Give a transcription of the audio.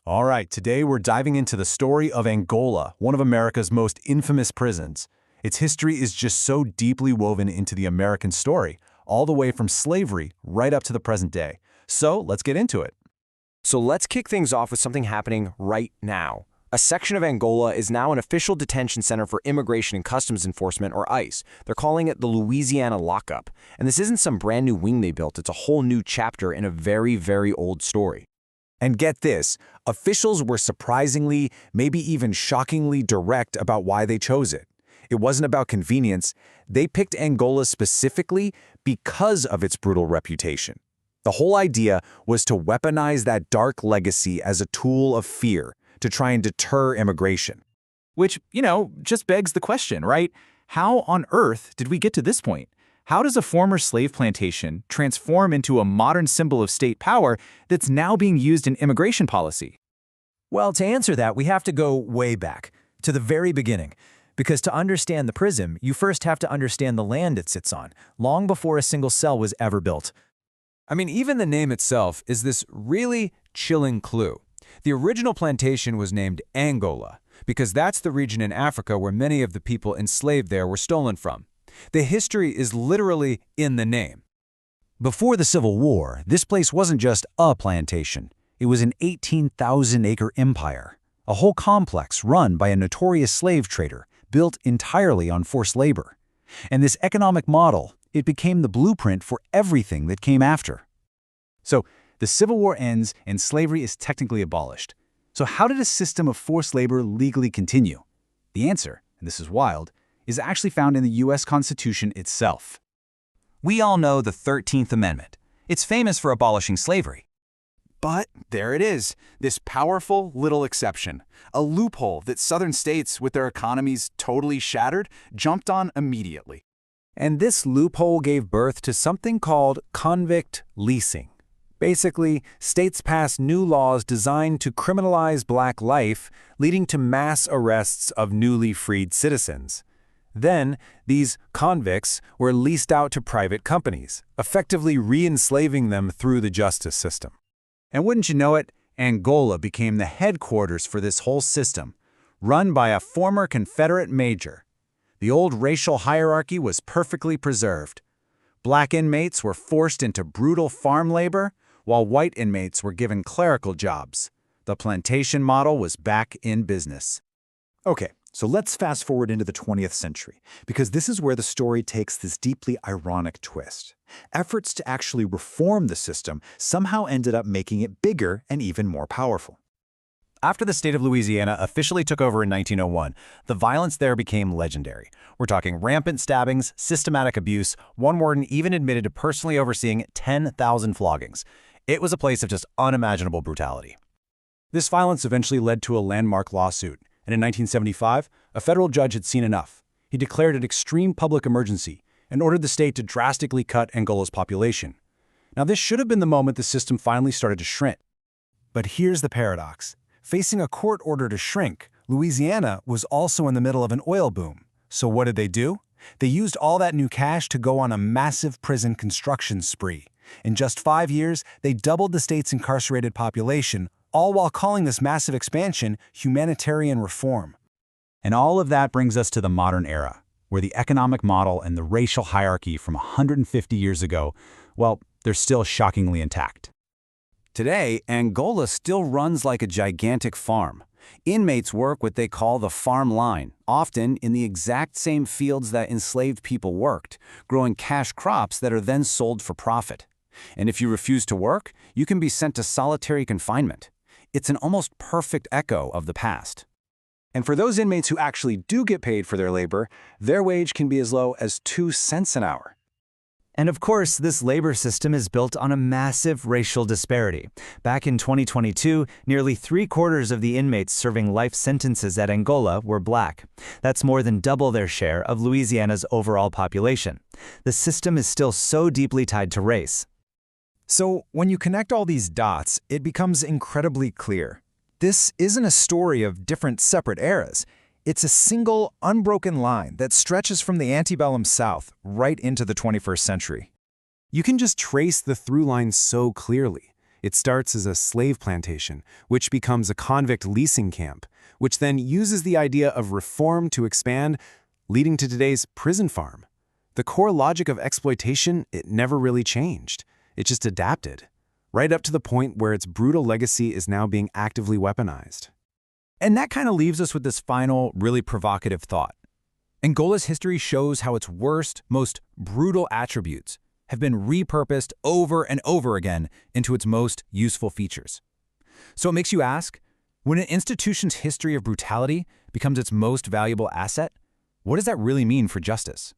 All right, today we're diving into the story of Angola, one of America's most infamous prisons. Its history is just so deeply woven into the American story, all the way from slavery right up to the present day. So let's get into it. So let's kick things off with something happening right now. A section of Angola is now an official detention center for Immigration and Customs Enforcement, or ICE. They're calling it the Louisiana Lockup. And this isn't some brand new wing they built, it's a whole new chapter in a very, very old story. And get this, officials were surprisingly, maybe even shockingly direct about why they chose it. It wasn't about convenience. They picked Angola specifically because of its brutal reputation. The whole idea was to weaponize that dark legacy as a tool of fear, to try and deter immigration. Which, just begs the question, right? How on earth did we get to this point? How does a former slave plantation transform into a modern symbol of state power that's now being used in immigration policy? Well, to answer that, we have to go way back, to the very beginning. Because to understand the prison, you first have to understand the land it sits on, long before a single cell was ever built. I mean, even the name itself is this really chilling clue. The original plantation was named Angola, because that's the region in Africa where many of the people enslaved there were stolen from. The history is literally in the name. Before the Civil War, this place wasn't just a plantation. It was an 18,000-acre empire, a whole complex run by a notorious slave trader, built entirely on forced labor. And this economic model, it became the blueprint for everything that came after. So, the Civil War ends and slavery is technically abolished. So how did a system of forced labor legally continue? The answer, and this is wild, is actually found in the U.S. Constitution itself. We all know the 13th Amendment. It's famous for abolishing slavery. But there it is, this powerful little exception, a loophole that southern states, with their economies totally shattered, jumped on immediately. And this loophole gave birth to something called convict leasing. Basically, states passed new laws designed to criminalize black life, leading to mass arrests of newly freed citizens. Then, these convicts were leased out to private companies, effectively re-enslaving them through the justice system. And wouldn't you know it, Angola became the headquarters for this whole system, run by a former Confederate major. The old racial hierarchy was perfectly preserved. Black inmates were forced into brutal farm labor, while white inmates were given clerical jobs. The plantation model was back in business. Okay, so let's fast forward into the 20th century, because this is where the story takes this deeply ironic twist. Efforts to actually reform the system somehow ended up making it bigger and even more powerful. After the state of Louisiana officially took over in 1901, the violence there became legendary. We're talking rampant stabbings, systematic abuse. One warden even admitted to personally overseeing 10,000 floggings. It was a place of just unimaginable brutality. This violence eventually led to a landmark lawsuit, and in 1975, a federal judge had seen enough. He declared an extreme public emergency and ordered the state to drastically cut Angola's population. Now, this should have been the moment the system finally started to shrink. But here's the paradox. Facing a court order to shrink, Louisiana was also in the middle of an oil boom. So what did they do? They used all that new cash to go on a massive prison construction spree. In just 5 years, they doubled the state's incarcerated population, all while calling this massive expansion humanitarian reform. And all of that brings us to the modern era, where the economic model and the racial hierarchy from 150 years ago, well, they're still shockingly intact. Today, Angola still runs like a gigantic farm. Inmates work what they call the farm line, often in the exact same fields that enslaved people worked, growing cash crops that are then sold for profit. And if you refuse to work, you can be sent to solitary confinement. It's an almost perfect echo of the past. And for those inmates who actually do get paid for their labor, their wage can be as low as 2 cents an hour. And of course, this labor system is built on a massive racial disparity. Back in 2022, nearly 3/4 of the inmates serving life sentences at Angola were black. That's more than double their share of Louisiana's overall population. The system is still so deeply tied to race. So when you connect all these dots, it becomes incredibly clear. This isn't a story of different separate eras. It's a single, unbroken line that stretches from the Antebellum South right into the 21st century. You can just trace the through line so clearly. It starts as a slave plantation, which becomes a convict leasing camp, which then uses the idea of reform to expand, leading to today's prison farm. The core logic of exploitation, it never really changed. It just adapted, right up to the point where its brutal legacy is now being actively weaponized. And that kind of leaves us with this final, really provocative thought. Angola's history shows how its worst, most brutal attributes have been repurposed over and over again into its most useful features. So it makes you ask, when an institution's history of brutality becomes its most valuable asset, what does that really mean for justice?